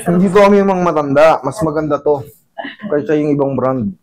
Hindi ko kami yung mga matanda. Mas maganda to. Kaysa yung ibang brand.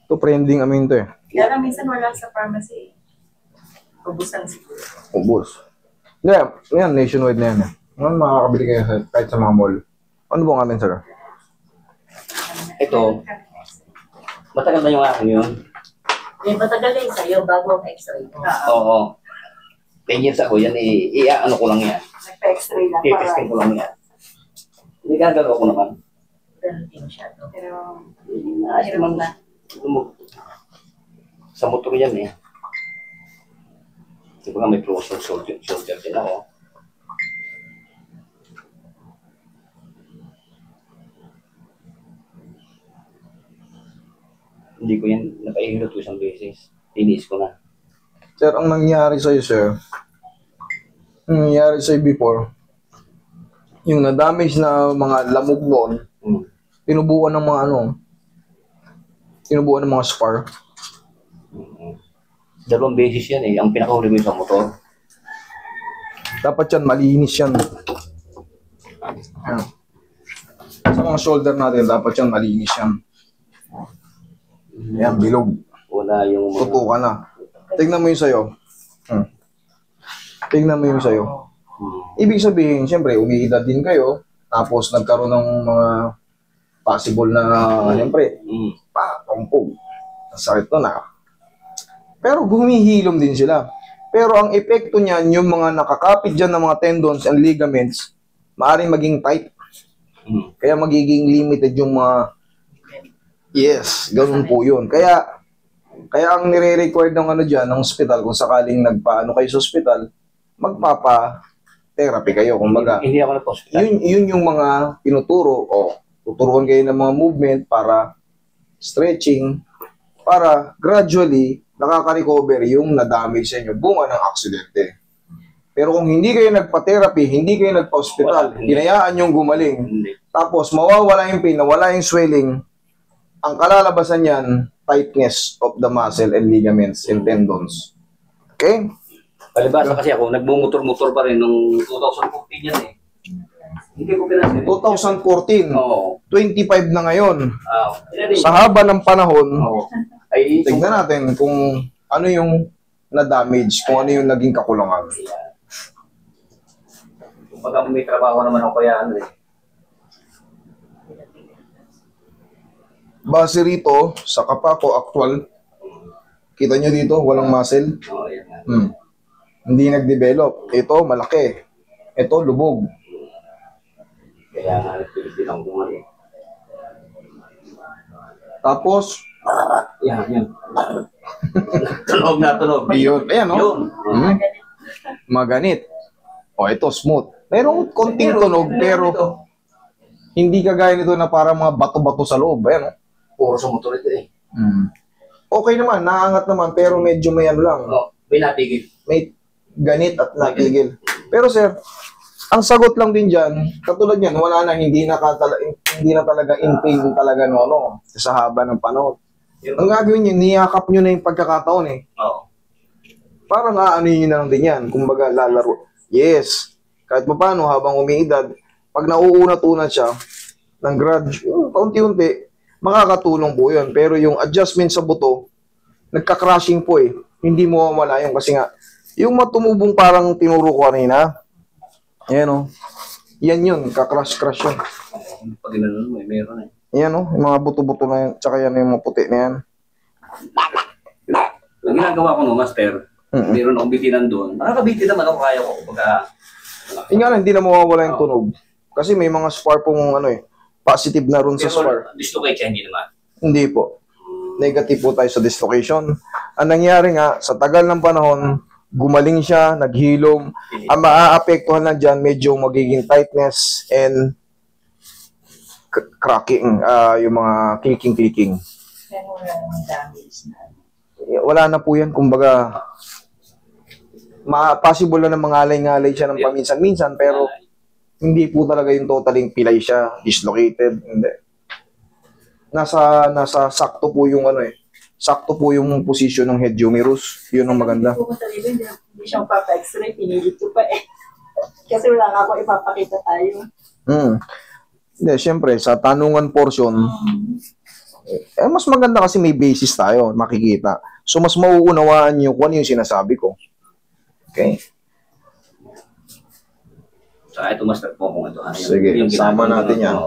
Ito, trending amin to eh. Kaya lang minsan wala sa pharmacy. Ubusan siguro. Ubus. Hindi, yan, nationwide na yan eh. Ngayon makakabili kayo kahit sa mga mall. Ano bang atin, sir? Ito, matagal na yung akin yun. Yung matagal na yung sa'yo bago ang x-ray mo. Oo. 10 years ako yan, ano ko lang yan. Nagpa-x-ray lang Titesting ko lang yan. Hindi gagalaw ko naman. Ganun din siya. Pero, Ayos naman na. Sa motor yan eh. Di ba nga may closer shoulder din ako. Hindi ko yan napaihilot ko isang beses. Tinis ko na. Sir, ang nangyari sa'yo, sir, ang nangyari sa'yo before, yung na-damage na mga lamog noon, tinubuan ng mga tinubuan ng mga spar. Dalawang beses yan eh. Ang pinakahuli mo sa motor. Dapat yan, malinis yan. Ayan. Sa mga shoulder natin, dapat yan, malinis yan. Ayan, bilog. Wala yung mga... Tutukan na. Tignan mo yung sayo. Tignan mo yung sayo. Ibig sabihin, siyempre, umiidad din kayo, tapos nagkaroon ng mga possible na, siyempre, tumpog. Ang sakit to na. Pero humihilom din sila. Pero ang epekto niyan, yung mga nakakapit dyan ng mga tendons and ligaments, maaaring maging tight. Kaya magiging limited yung mga... Yes, ganun po yun. Kaya ang nire-required ng dyan, ng hospital, kung sakaling nagpaano kayo sa hospital, magpapa-therapy kayo. Kumbaga, Hindi ako nagpa-hospital. yun yung mga tinuturo. Tuturuan kayo ng mga movement para stretching, para gradually nakaka-recover yung na-damage sa inyo bunga ng aksidente. Pero kung hindi kayo nagpa-therapy, hindi kayo nagpa-hospital, hinayaan yung gumaling, tapos mawawala yung pain, nawala yung swelling, ang kalalabasan yan, tightness of the muscle and ligaments and tendons. Okay? Palibasa kasi ako, nagmumotor-motor pa rin nung 2014 yan eh. Hindi ko pinansin. 2014, Oo. 25 na ngayon. Sa Sa haba ng panahon, ay tignan natin kung ano yung na-damage, kung ano yung naging kakulangan. pag may trabaho naman ako kaya ano eh. Base rito, sa kapako actual, kita nyo dito, walang muscle. Oo, yan nga. Hindi nag-develop. Ito, malaki. Ito, lubog. Kaya nga, nagpilit din ako kumali. Tapos, Yan. Tunog na tunog. yun. Ayan, no? Yun. Maganit. O, ito, smooth. Mayroong konting tunog, pero hindi kagaya nito na parang mga bato-bato sa loob. Ayan, no? Puro sa motor ito eh. Okay naman, naangat naman, pero medyo may ano lang. Oo, may natigil. May ganit at natigil. Pero sir, ang sagot lang din dyan, katulad yan, wala na, hindi na talaga in pain talaga no, sa haba ng panahon. Ang gagawin nyo, niyakap nyo na yung pagkakataon eh. Oo. Parang aano nyo na lang din yan, kumbaga lalaro. Yes, kahit pa paano habang umiidad, pag nauunat-unat siya, ng paunti-unti, makakatulong po yun. Pero yung adjustment sa buto, nagka-crushing po eh. Hindi mo mawala yun kasi nga, yung matumubong parang tinuro ko kanina, ayan o, yan yun, ka-crush yun. Pag inanon mo, meron eh. Yan o, yung mga buto-buto na yan, tsaka yan yung mga puti na yan. Ang ginagawa ko no, master, meron akong bitinan doon. Nakakabiti naman ako, kaya ko. Pagka, Yung nga lang, hindi na mawawala yung tunog. Kasi may mga spar pong positive na ron sa spar. dislocate siya, hindi naman. Hindi po. Negative po tayo sa dislocation. Ang nangyari nga, sa tagal ng panahon, gumaling siya, naghilom. Ang maaapektuhan lang dyan, medyo magiging tightness and cracking, yung mga clicking. Pero wala namang damage na. Wala na po yan, kumbaga, possible na mangalay-ngalay siya ng paminsan-minsan, pero hindi po talaga yung totaling pilay siya, dislocated, hindi. Nasa sakto po yung sakto po yung position ng head humerus. Yun ang maganda. Pumunta dito, hindi siyang papa-x-ray, pinilit ko pa eh. Kasi wala nga ako ipapakita tayo. Hmm. Hindi, syempre, sa tanungan portion, mas maganda kasi may basis tayo, makikita. So, mas mauunawaan nyo kung ano yung sinasabi ko. Okay? Saka ito, master po kung ito. Sige, sama natin yan.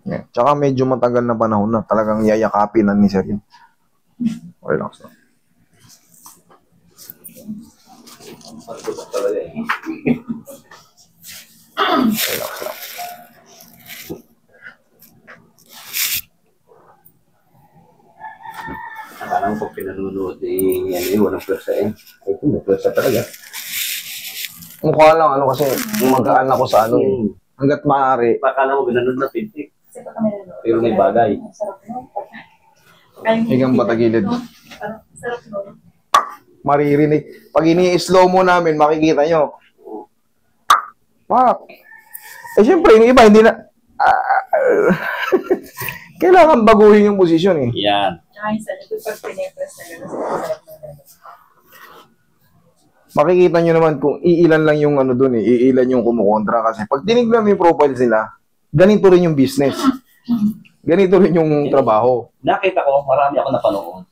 Yeah. Tsaka medyo matagal na panahon na. Talagang yayakapin na ni Sir yun. Relax na. Relax lang. Akala ko pag pinanunood, walang pwersa eh. Ito, may pwersa talaga. Mukha lang, ano kasi, magaan ako sa ano eh. Hanggat maaari. Akala mo ginanood na pintik. Kasi pa kami nanonood. Pero may bagay. Sarap no? Higang patagilid. Sarap no? Maririnig. Pag ini-slow mo namin, makikita nyo. Pak! Eh, syempre, yung iba, hindi na... Kailangan baguhin yung posisyon eh. Yan. Tsaka yung sa likod pag pinipress na gano'n, sarap na gano'n. Makikita nyo naman kung iilan lang yung ano dun eh, iilan yung kumukontra kasi pag tinignan mo yung profiles nila, ganito rin yung business. Ganito rin yung trabaho. Nakita ko, marami ako napanood.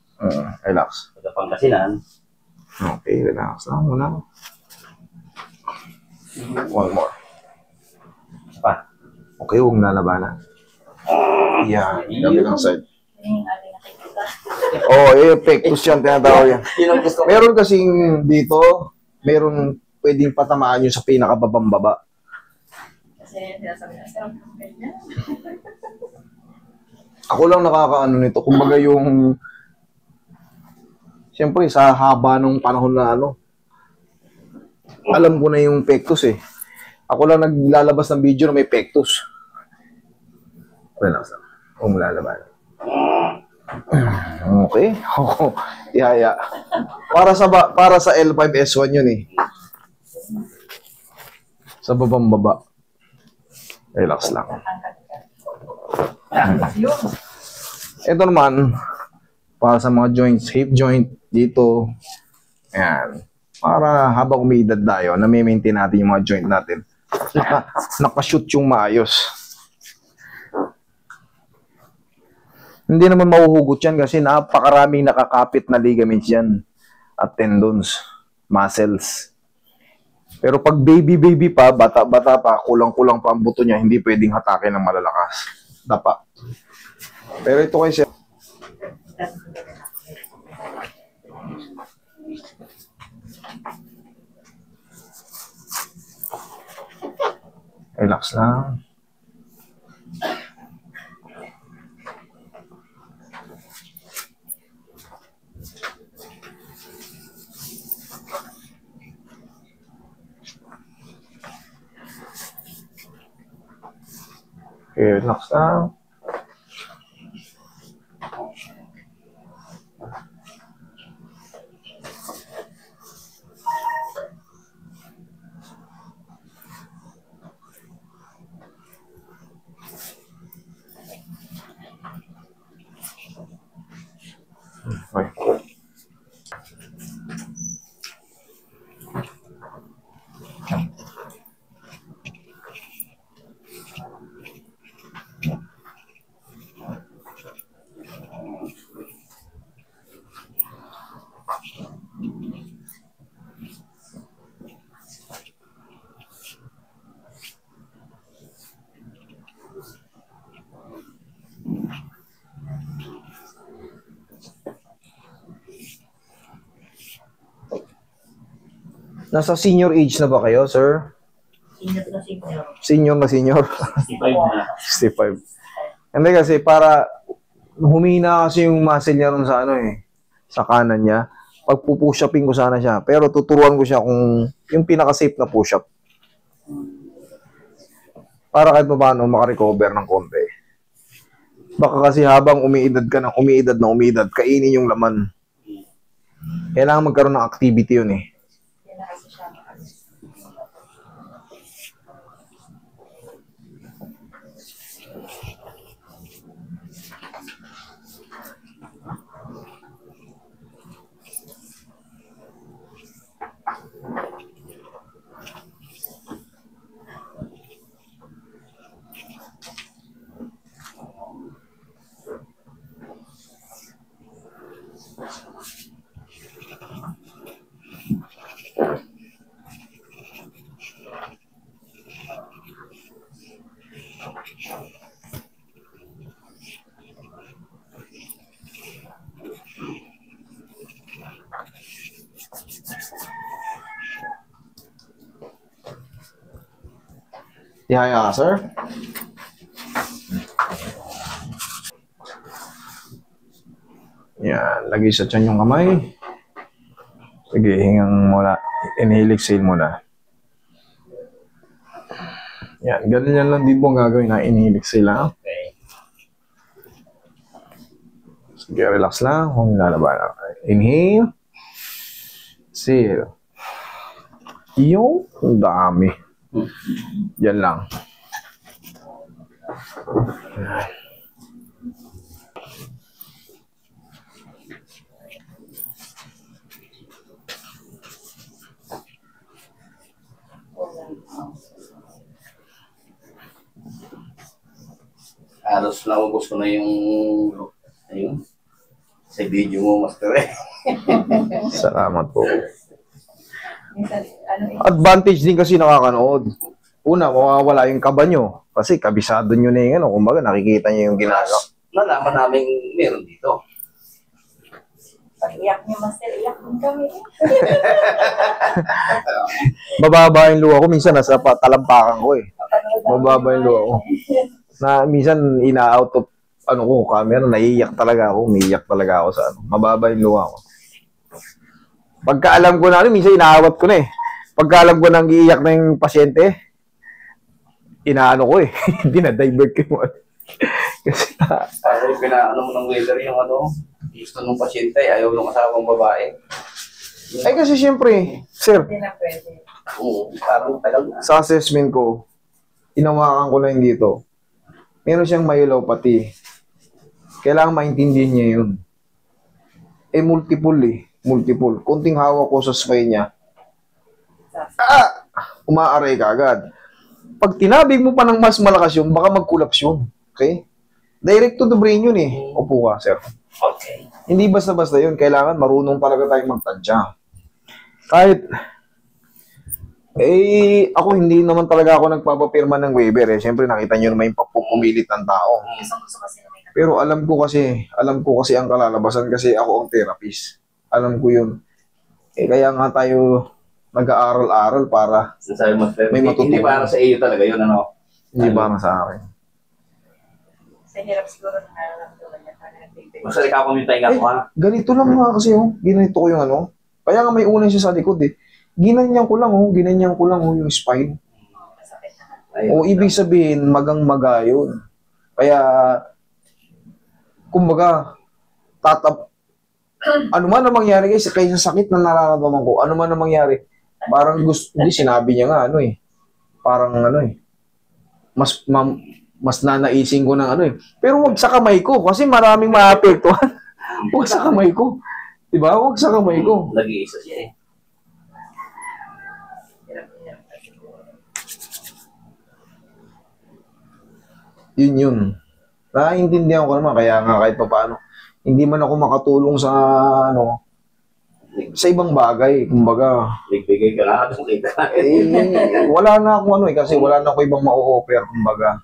Relax. Sa Pangasinan. Okay, relax lang muna. One more. Pa. Okay, huwag lalabanan. Yan, kabilang side. Yung ating nakikita. Pectus yan, tinatawag yan. Yun ang gusto ko. Meron kasing dito, meron pwedeng patamaan nyo sa pinakababang baba. Kasi sinasabi na, sarap ng ganyan. Ako lang nakakaano nito. Kumbaga yung... Siyempre, sa haba ng panahon na ano, alam ko na yung pectus eh. Ako lang naglalabas ng video na may pectus. Relax lang. Kung lalaban. Okay. Ihaya. Para sa L5S1 yun eh. Sa babang baba. Relax lang. Yun. Ito naman, para sa mga joints, hip joint dito. Ayan. Para habang umiidad tayo, na-maintain natin yung mga joint natin. Nakashoot yung maayos. Hindi naman mahuhugot yan kasi napakaraming nakakapit na ligaments yan. At tendons, muscles. Pero pag baby pa, bata pa, kulang-kulang pa ang buto niya, hindi pwedeng hatakin ng malalakas. Dapa. Pero ito kasi, relax lang. Okay, relax lang. Okay. Nasa senior age na ba kayo, sir? Senior na senior. Senior na senior. 65 na. 65. Hindi kasi para humina kasi yung muscle niya ron sa ano eh, sa kanan niya. Pag pupush-upin ko sana siya. Pero tuturuan ko siya kung yung pinaka-safe na push-up. Para kahit pa paano makarecover ng konti. Baka kasi habang umiidad ka ng umiidad, kainin yung laman. Kailangan magkaroon ng activity yun eh. Yan na kasi siya. Ihaya ka, sir. Yan, lagay sa tiyan yung kamay. Sige, hingang muna. Inhale, exhale muna. Yan, ganun yan lang din po ang gagawin na inhale, exhale lang. Okay. Sige, relax lang. Kung lalaban. Inhale. Exhale. Yung dami. Yan lang. Yan. Halos naubos ko na yung ayun. Sa video mo, Master eh. Salamat po. Minsan, ano eh, Advantage din kasi nakakanood. Una, mawawala yung kaba nyo. Kasi kabisado nyo na yung ano. Kumbaga, nakikita nyo yung ginagawa. Nalaman namin meron dito. pag iyak niyo, Master, iyak din kami. Bababa yung luha ko. Minsan, nasa talampakan ko eh. Papanood namin Bababa yung luha ko. Na minsan, ina-out of ano ko, camera, naiiyak talaga ako. Umiiyak talaga ako sa ano. Mababa yung luha ko. Pagka alam ko na, minsan inaawat ko na eh. Pagka alam ko nang iiyak na yung pasyente, inaano ko eh. Dinadivert ko yung ano. Kasi Parang pinaano mo ng weather yung ano, gusto ng pasyente, ayaw ng asawang babae. ay kasi syempre, sir, Hindi na pwede. Oo, parang tagal na. sa assessment ko, inawakan ko lang dito. Meron siyang myelopathy. Kailangan maintindihan niya yun. Eh, multiple eh. Multiple. Kunting hawak ko sa spine niya. Umaaray ka agad. Pag tinabig mo pa ng mas malakas yun, baka mag-collapse yun. Okay? Direct to the brain yun eh. Upo ka, sir. Okay. Hindi basta-basta yun. Kailangan marunong talaga tayong magtadya. Kahit, ako hindi naman talaga ako nagpapapirma ng waiver eh. Siyempre nakita nyo naman yung pagpupumilit ng tao. Gusto kasi na may Pero alam ko kasi ang kalalabasan kasi ako ang therapist. Alam ko yun. Eh kaya nga tayo nag-aaral-aral para Sabi mo, May matutunan. hindi para sa iyo talaga yun, ano? hindi para sa akin. sa hirap siguro na nararamdaman niya para nagbibigay. Masali ka kung yung tainga ko, ha? Ganito lang nga kasi ginanito ko yung ano. Kaya nga may unay siya sa likod eh. Ginanyan ko lang yung spine. Masakit na. Ayun. O ibig sabihin, magang-maga yun. Kaya, kumbaga, ano man ang mangyari guys, kaysa sakit na nararamdaman ko, ano man ang mangyari, parang hindi, sinabi niya nga, parang mas nanaisin ko ng pero wag sa kamay ko, kasi maraming maapektuhan. Wag sa kamay ko. Diba? Wag sa kamay ko. Nag-iisa siya eh. Yun. Naiintindihan ko naman, kaya nga kahit pa paano, hindi man ako makatulong sa, sa ibang bagay, kumbaga. Nagbigay ka lahat ng kita. Wala na ako kasi wala na ako ibang ma-offer, kumbaga.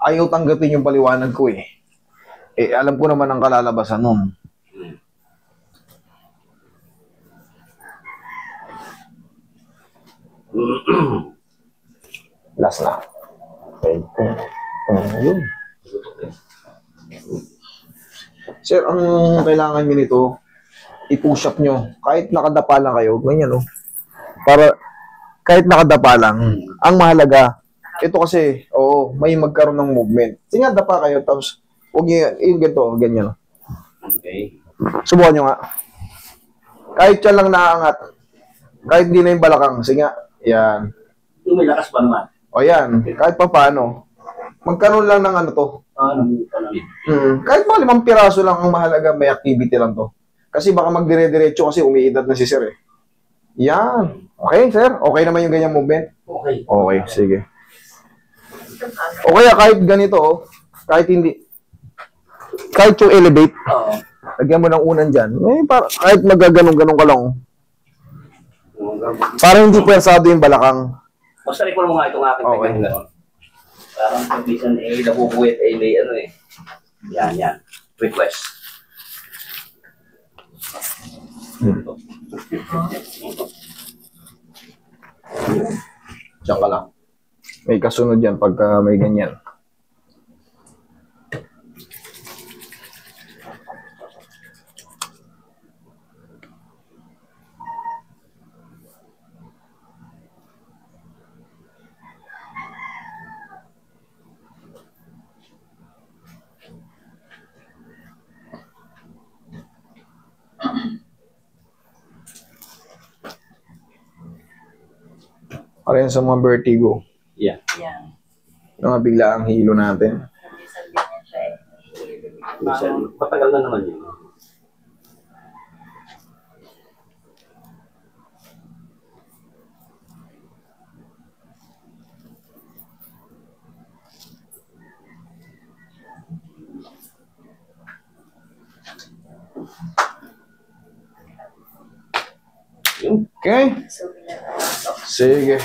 Ayaw tanggapin yung paliwanag ko eh. Alam ko naman ang kalalabasan nun. Last na. Okay. Yun. Sir, ang kailangan nyo nito, i-push up nyo. Kahit nakadapa lang kayo, ganyan Para, kahit nakadapa lang, ang mahalaga, ito kasi, may magkaroon ng movement. Sige, dapa kayo, tapos, huwag nyo, yung ganito, ganyan. Okay. Subukan nyo nga. Kahit yan lang naangat, kahit di na yung balakang, sige nga, yan. Yung may lakas pa naman. O yan, kahit pa paano, magkaroon lang ng to. Kahit mga 5 piraso lang ang mahalaga, may activity lang to. Kasi baka magdire-diretso kasi umiidad na si sir eh. Yan. Okay, sir? Okay naman yung ganyang movement? Okay. Okay, sige. O kaya kahit ganito, kahit hindi, kahit yung elevate, Oo. lagyan mo ng unan dyan, kahit magaganong-ganong ka lang, para hindi pwersado yung balakang. Basta recall mo nga itong aking Okay. pagkain gano'n. Parang condition nabubuwit may Yan. Request. Diyan ka lang. May kasunod yan pagka may ganyan. Pareho sa mga vertigo. Yeah. Yan. Yung mga bigla ang hilo natin. Minsan ganyan siya eh. Minsan, matagal na naman yun. Yun. Okay? So, Sige.